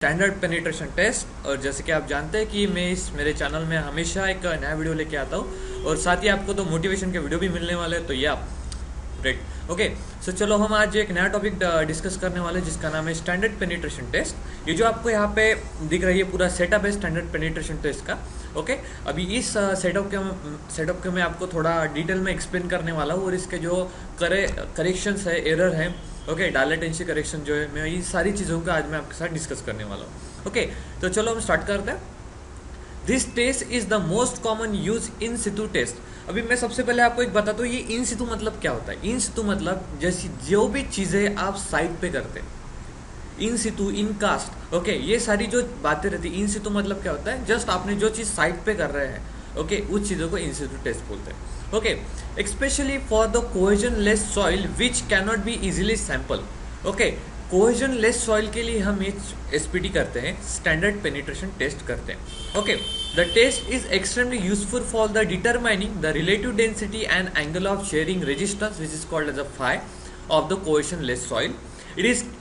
Standard penetration test. और जैसे कि आप जानते हैं कि मैं इस मेरे चैनल में हमेशा एक नया वीडियो लेके आता हूँ और साथ ही आपको तो मोटिवेशन के वीडियो भी मिलने वाले हैं, तो ये आप ग्रेट। ओके, सो चलो हम आज एक नया टॉपिक डिस्कस करने वाले हैं जिसका नाम है स्टैंडर्ड पेनिट्रेशन टेस्ट। ये जो आपको यहाँ पे दिख रही है पूरा सेटअप है स्टैंडर्ड पेनिट्रेशन टेस्ट का। ओके, अभी इस सेटअप के मैं आपको थोड़ा डिटेल में एक्सप्लेन करने वाला हूँ और इसके जो करेक्शंस है, एरर है, ओके, डायलेटेंसी करेक्शन जो है, मैं ये सारी चीज़ों का आज मैं आपके साथ डिस्कस करने वाला हूँ। ओके, तो चलो हम स्टार्ट करते हैं। This test is the most common use in situ test. अभी मैं सबसे पहले आपको एक बताता हूँ, ये इन सितु मतलब क्या होता है। इन सितु मतलब जैसी जो भी चीज़ें आप साइट पे करते हैं, इन सितु, इन कास्ट, ओके, ये सारी जो बातें रहती है, इन सितु मतलब क्या होता है, जस्ट आपने जो चीज़ साइट पे कर रहे हैं, ओके, उस चीज़ों को इन सितु टेस्ट बोलते हैं। Okay, especially for the cohesionless soil which cannot be easily sample. Okay, cohesion less soil के लिए हम ये एसपीटी करते हैं, स्टैंडर्ड पेनिट्रेशन टेस्ट करते हैं। Okay, the test is extremely useful for the determining the relative density and angle of shearing resistance which is called as a phi of the cohesionless soil.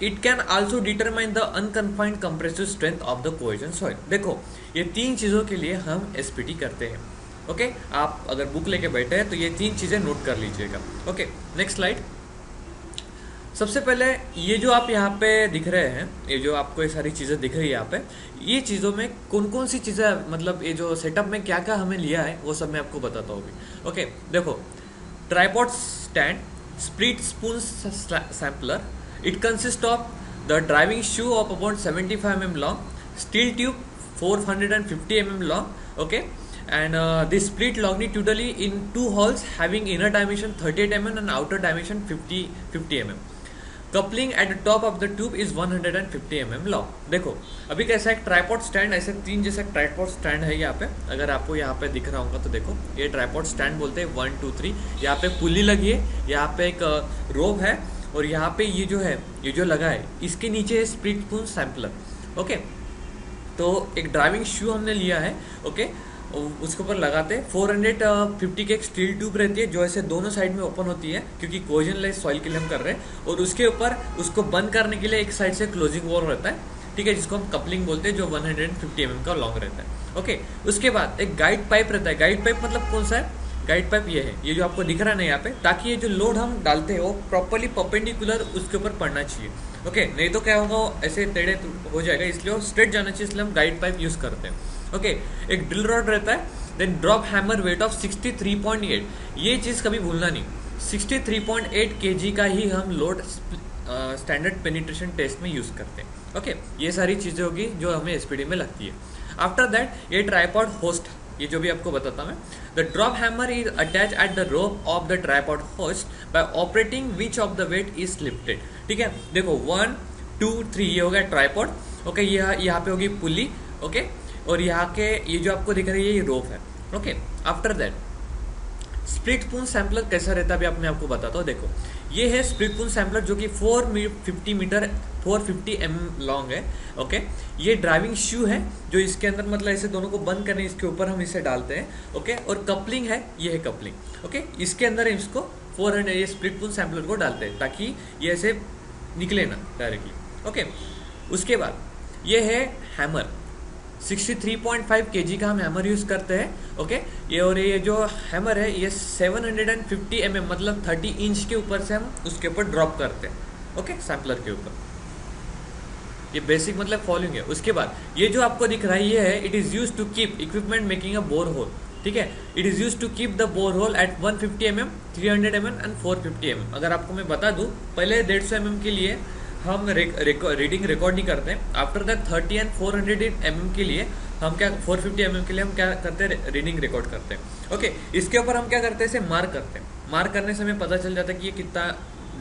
It can also determine the unconfined compressive strength of the cohesion soil। देखो, ये तीन चीज़ों के लिए हम SPT करते हैं। Okay, आप अगर बुक लेके बैठे हैं तो ये तीन चीज़ें नोट कर लीजिएगा। Okay, next slide. सबसे पहले ये जो आप यहाँ पे दिख रहे हैं, ये जो आपको ये सारी चीज़ें दिख रही है यहाँ पे, ये चीज़ों में कौन कौन सी चीज़ें, मतलब ये जो सेटअप में क्या क्या हमें लिया है वो सब मैं आपको बताता हूँ। ओके, देखो, tripod stand, split spoon sampler, it consists of the driving shoe of about 75 mm long, steel tube 450 mm long, okay, and this split longitudinally in two holes having inner dimension 38 mm and outer dimension 50 mm. Coupling at the top of the tube is 150 mm long. देखो, अभी कैसा एक tripod stand, ऐसे तीन जैसे tripod stand है यहाँ पे, अगर आपको यहाँ पे दिख रहा होगा तो देखो, ये ट्राइपॉड स्टैंड बोलते हैं। 1 2 3, यहाँ पे पुली लगी है, यहाँ पे एक रोप है और यहाँ पे ये जो है, ये जो लगा है, इसके नीचे है स्प्लिट स्पून सैम्पलर। ओके, तो एक ड्राइविंग शू हमने लिया है, ओके, उसके ऊपर लगाते हैं। 450 की एक स्टील ट्यूब रहती है जो ऐसे दोनों साइड में ओपन होती है क्योंकि कोहेजन लेस सॉइल के लिए हम कर रहे हैं, और उसके ऊपर उसको बंद करने के लिए एक साइड से क्लोजिंग वॉल रहता है, ठीक है, जिसको हम कपलिंग बोलते हैं, जो 150 mm का लॉन्ग रहता है। ओके, उसके बाद एक गाइड पाइप रहता है। गाइड पाइप मतलब कौन सा है? गाइड पाइप ये है, ये जो आपको दिख रहा है ना यहाँ पे, ताकि ये जो लोड हम डालते हैं वो प्रॉपर्ली परपेंडिकुलर उसके ऊपर पड़ना चाहिए। ओके, नहीं तो क्या होगा, ऐसे टेढ़े हो जाएगा, इसलिए वो स्ट्रेट जाना चाहिए, इसलिए हम गाइड पाइप यूज करते हैं। ओके, एक ड्रिल रॉड रहता है, then drop hammer weight of 63.8, ये चीज़ कभी भूलना नहीं, 63.8 kg का ही हम लोड स्टैंडर्ड पेनिट्रेशन टेस्ट में यूज करते हैं। ओके, ये सारी चीज़ें होगी जो हमें एसपीडी में लगती है। आफ्टर दैट ये ट्राइपॉड होस्ट, ये जो भी आपको बताता मैं, the drop hammer is attach at the rope of the tripod hoist by operating which of the weight is lifted. ठीक है, देखो 1 2 3 ये हो गया ट्राइपॉड। ओके, यहाँ पे होगी पुली, ओके, और यहाँ के ये जो आपको दिख रही है ये रोप है। Okay, after that split spoon sampler कैसा रहता है अभी मैं आपको बताता हूँ। देखो, ये है स्प्लिट स्पून सैम्पलर जो कि 450 mm लॉन्ग है। ओके, ये ड्राइविंग शू है जो इसके अंदर, मतलब ऐसे दोनों को बंद करने इसके ऊपर हम इसे डालते हैं। ओके, और कपलिंग है, ये है कपलिंग। ओके, इसके अंदर इसको 400 ये स्प्लिट स्पून सैम्पलर को डालते हैं ताकि ये ऐसे निकले ना डायरेक्टली। ओके, उसके बाद ये है हैमर, 63.5 kg का हम हैमर यूज करते हैं। ओके, ये और ये जो हैमर है ये 750 mm मतलब 30 इंच के ऊपर से हम उसके ऊपर ड्रॉप करते हैं। ओके, सैम्पलर के ऊपर, ये बेसिक मतलब फॉलोइंग है। उसके बाद ये जो आपको दिख रहा है ये है, it is use to keep equipment making a bore hole. ठीक है, it is use to keep the bore hole at 150 mm, 300 mm and 450 mm। अगर आपको मैं बता दूं, पहले 150 mm के लिए हम रीडिंग रिकॉर्ड नहीं करते हैं। आफ्टर दैट 30 एंड 400 mm के लिए हम क्या, 450 mm के लिए हम क्या करते हैं, रीडिंग रिकॉर्ड करते हैं। ओके, इसके ऊपर हम क्या करते हैं, इसे मार्क करते हैं। मार्क करने से हमें पता चल जाता है कि ये कितना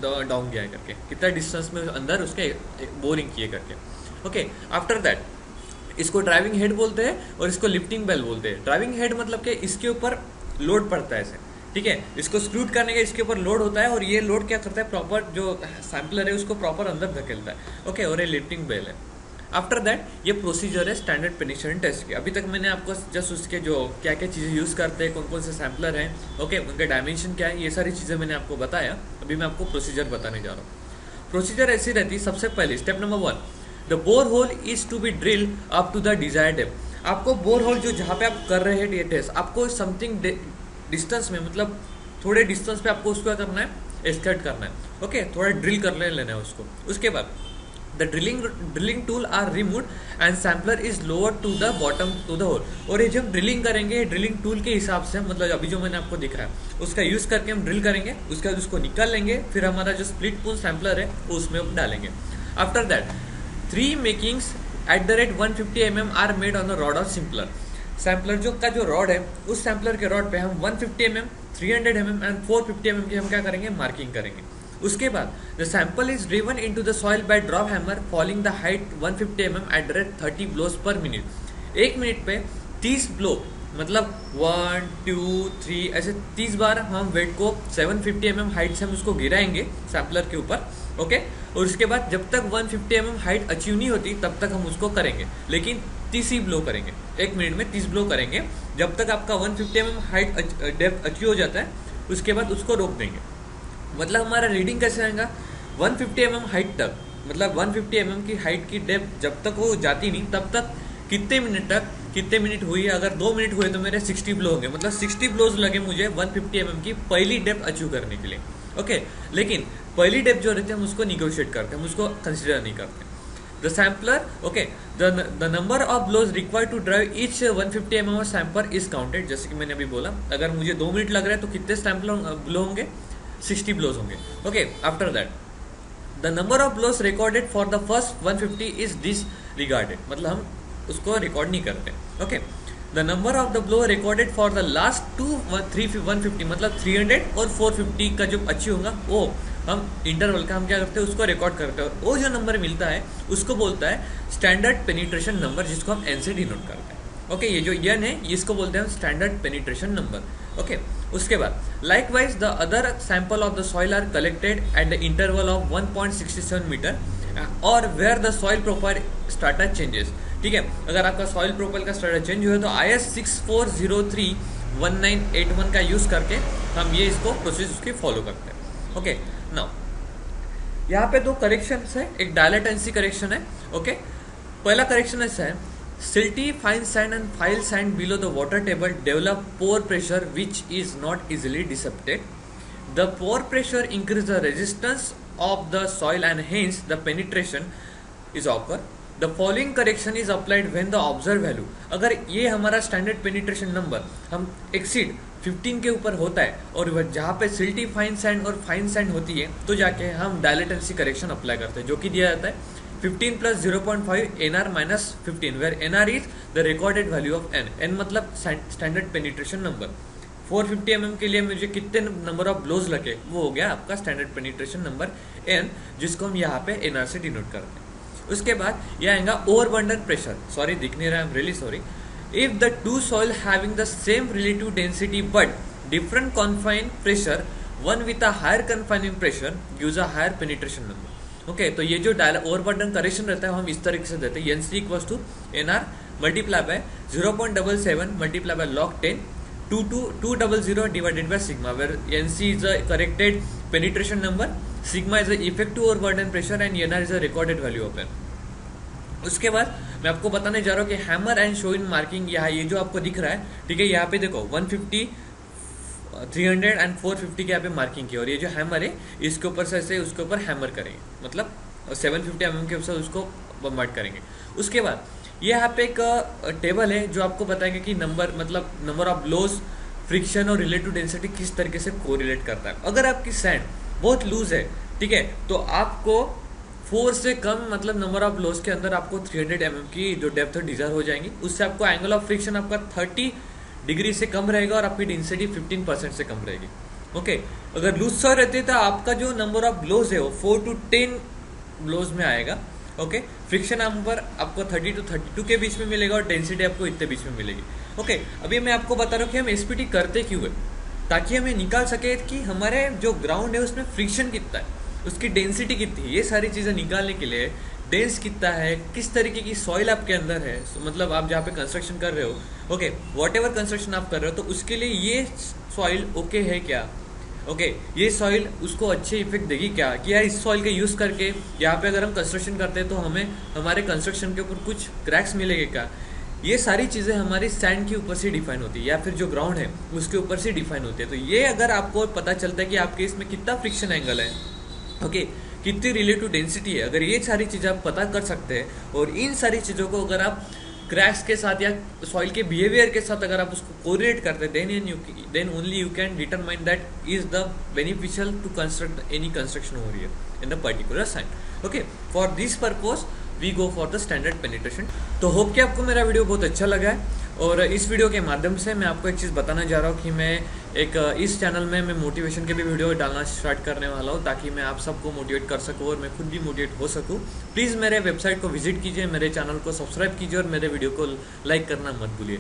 डाउन गया है करके, कितना डिस्टेंस में अंदर उसके बोरिंग किए करके। ओके, आफ्टर दैट इसको ड्राइविंग हेड बोलते हैं और इसको लिफ्टिंग बेल बोलते हैं। ड्राइविंग हेड मतलब कि इसके ऊपर लोड पड़ता है ऐसे, ठीक है, इसको स्क्रूट करने का इसके ऊपर लोड होता है और ये लोड क्या करता है, प्रॉपर जो सैम्पलर है उसको प्रॉपर अंदर धकेलता है। ओके, और ये लिफ्टिंग बेल है। आफ्टर दैट ये प्रोसीजर है स्टैंडर्ड पेनिट्रेशन टेस्ट की। अभी तक मैंने आपको जस्ट उसके जो क्या क्या चीज़ें यूज़ करते हैं, कौन कौन से सैम्पलर हैं, ओके, उनका डायमेंशन क्या है, ये सारी चीज़ें मैंने आपको बताया। अभी मैं आपको प्रोसीजर बताने जा रहा हूँ। प्रोसीजर ऐसी रहती है, सबसे पहले step number 1, the bore hole is to be drill up to the desired depth. आपको बोर होल जो जहाँ पे आप कर रहे हैं ये टेस्ट, आपको समथिंग डिस्टेंस में, मतलब थोड़े डिस्टेंस पे आपको उसको करना है, एक्सकर्ट करना है। ओके, थोड़ा ड्रिल कर लेना है उसको। उसके बाद the drilling tool are remove and sampler is lower to the bottom to the hole. और ये जब ड्रिलिंग करेंगे, ड्रिलिंग टूल के हिसाब से, मतलब अभी जो मैंने आपको दिखाया उसका यूज करके हम ड्रिल करेंगे, उसके बाद उसको निकाल लेंगे, फिर हमारा जो स्प्लिट पूल सैम्पलर है उसमें डालेंगे। After that 3 makings at the rate 150 mm are made on the rod of sampler. Sampler जो रॉड है, उस सैम्पलर के रॉड पे हम 150 mm, 300 mm एंड 450 mm की हम क्या करेंगे, मार्किंग करेंगे। उसके बाद the sample is driven into the soil by drop hammer falling the height 150 mm eight the rate 30 blows पर मिनट। 1 मिनट पे 30 ब्लो, मतलब 1 2 3 ऐसे 30 बार हम वेट को 750 mm हाइट से हम उसको गिराएंगे सैम्पलर के ऊपर। ओके, और उसके बाद जब तक 150 mm हाइट अचीव नहीं होती तब तक हम उसको करेंगे, लेकिन 30 ही ब्लो करेंगे। 1 मिनट में 30 ब्लो करेंगे जब तक आपका 150 mm हाइट डेप्थ अचीव हो जाता है, उसके बाद उसको रोक देंगे। मतलब हमारा रीडिंग कैसे आएगा, 150 mm हाइट तक, मतलब 150 mm की हाइट की डेप्थ जब तक वो जाती नहीं तब तक कितने मिनट हुई। अगर 2 मिनट हुए तो मेरे 60 ब्लो होंगे, मतलब 60 ब्लोज लगे मुझे 150 mm की पहली डेप्थ अचीव करने के लिए। ओके, लेकिन पहली डेप्थ जो रहती है हम उसको निगोशिएट करते हैं, हम उसको कंसिडर नहीं करते। The sampler, okay, the number of blows required to drive each 150 mm sample is counted. जैसे कि मैंने अभी बोला, अगर मुझे 2 मिनट लग रहा है तो कितने सैम्पल ब्लो होंगे, 60 ब्लोज होंगे। Okay, after that the number of blows recorded for the first 150 is disregarded, मतलब हम उसको रिकॉर्ड नहीं करते। Okay, the number of the blow recorded for the last 150, मतलब 300 और 450 का जो अचीव होगा वो हम इंटरवल का हम क्या करते हैं, उसको रिकॉर्ड करते हैं। वो जो नंबर मिलता है उसको बोलता है स्टैंडर्ड पेनिट्रेशन नंबर, जिसको हम एन से डिनोट करते हैं। ओके, ये जो एन है इसको बोलते हैं स्टैंडर्ड पेनिट्रेशन नंबर। ओके, उसके बाद likewise the other sample of the soil are collected at the interval of 1.67 metre और where the soil profile strata changes. ठीक है, अगर आपका सॉइल प्रोफाइल का स्टाटा चेंज हुआ तो IS 6403-1981 का यूज करके हम ये इसको प्रोसेस उसकी फॉलो करते हैं। ओके, नाउ यहाँ पे 2 करेक्शन है, एक डायलेटेंसी करेक्शन है। ओके, पहला करेक्शन ऐसा है, silty fine sand and fine sand below the water table develop pore pressure which is not easily dissipated. The pore pressure increase the resistance of the soil and hence the penetration is occur. The following correction is applied when the observe value, अगर ये हमारा standard penetration number हम exceed 15 के ऊपर होता है और जहाँ पे सिल्टी फाइन सैंड और फाइन सैंड होती है तो जाके हम डायलेटेंसी करेक्शन अप्लाई करते हैं, जो कि दिया जाता है 15 + 0.5 NR - 15, where NR is the recorded value of N मतलब स्टैंडर्ड पेनिट्रेशन नंबर। 450 mm के लिए मुझे कितने नंबर ऑफ ब्लोज लगे, वो हो गया आपका स्टैंडर्ड पेनिट्रेशन नंबर N, जिसको हम यहाँ पे NR से डिनोट करते हैं। उसके बाद यह आएगा ओवरबर्डन प्रेशर, सॉरी दिख नहीं रहा, I am really sorry. If the two soil having the same relative density but different confined pressure, one with a higher confining pressure gives a higher penetration number. Okay, तो ये जो overburden correction रहता है हम इस तरीके से देते हैं, NC = NR multiplied by 0.77 multiplied by log 10 200 divided by sigma, where NC is the corrected penetration number, sigma is the effective overburden pressure and NR is the recorded value of N. उसके बाद मैं आपको बताने जा रहा हूँ कि hammer and show in marking, यहाँ ये जो आपको दिख रहा है, ठीक है, यहाँ पे देखो 150, 300 एंड 450 के यहाँ पे मार्किंग की, और ये जो हैमर है इसके ऊपर से ऐसे उसके ऊपर हैमर करेंगे, मतलब 750 mm के ऊपर उसको बम्बार्ड करेंगे। उसके बाद ये यहाँ पे एक टेबल है जो आपको बताएगा कि नंबर ऑफ ब्लोज, फ्रिक्शन और रिलेटिव डेंसिटी किस तरीके से कोरिलेट करता है। अगर आपकी सैंड बहुत लूज है, ठीक है, तो आपको 4 से कम मतलब नंबर ऑफ ब्लोज के अंदर आपको 300 mm की जो डेप्थ डिजायर हो जाएंगी, उससे आपको एंगल ऑफ फ्रिक्शन आपका 30 डिग्री से कम रहेगा और आपकी डेंसिटी 15% से कम रहेगी। ओके, अगर लूज सॉइल रहती है तो आपका जो नंबर ऑफ ब्लोज है वो 4 to 10 ब्लोज में आएगा। ओके, फ्रिक्शन नंबर आपको 30 to 32 के बीच में मिलेगा और डेंसिटी आपको इतने बीच में मिलेगी। ओके, अभी मैं आपको बता रहा हूँ कि हम एसपीटी करते क्यों है, ताकि हमें निकाल सके कि हमारे जो ग्राउंड है उसमें फ्रिक्शन कितना है, उसकी डेंसिटी कितनी है, ये सारी चीज़ें निकालने के लिए डेंस कितना है, किस तरीके की सॉइल आपके अंदर है, मतलब आप जहाँ पे कंस्ट्रक्शन कर रहे हो, ओके, व्हाटएवर कंस्ट्रक्शन आप कर रहे हो तो उसके लिए ये सॉइल ओके है क्या, ओके ये सॉइल उसको अच्छे इफेक्ट देगी क्या कि यार इस सॉइल का यूज करके यहाँ पे अगर हम कंस्ट्रक्शन करते हैं तो हमें हमारे कंस्ट्रक्शन के ऊपर कुछ क्रैक्स मिलेंगे क्या। ये सारी चीज़ें हमारी सैंड के ऊपर से डिफाइन होती है या फिर जो ग्राउंड है उसके ऊपर से डिफाइन होती है। तो ये अगर आपको पता चलता है कि आपके इसमें कितना फ्रिक्शन एंगल है, ओके कितनी रिलेटिव डेंसिटी है, अगर ये सारी चीज़ें आप पता कर सकते हैं और इन सारी चीज़ों को अगर आप क्रैक्स के साथ या सॉइल के बिहेवियर के साथ अगर आप उसको कोरिलेट करते हैं then only you can determine that is the beneficial to construct any construction over here in the particular site. Okay for this purpose we go for the standard penetration. तो hope कि आपको मेरा video बहुत अच्छा लगा है और इस वीडियो के माध्यम से मैं आपको एक चीज़ बताना जा रहा हूँ कि मैं एक इस चैनल में मैं मोटिवेशन के भी वीडियो डालना स्टार्ट करने वाला हूँ ताकि मैं आप सबको मोटिवेट कर सकूँ और मैं खुद भी मोटिवेट हो सकूँ। प्लीज़ मेरे वेबसाइट को विजिट कीजिए, मेरे चैनल को सब्सक्राइब कीजिए और मेरे वीडियो को लाइक करना मत भूलिए।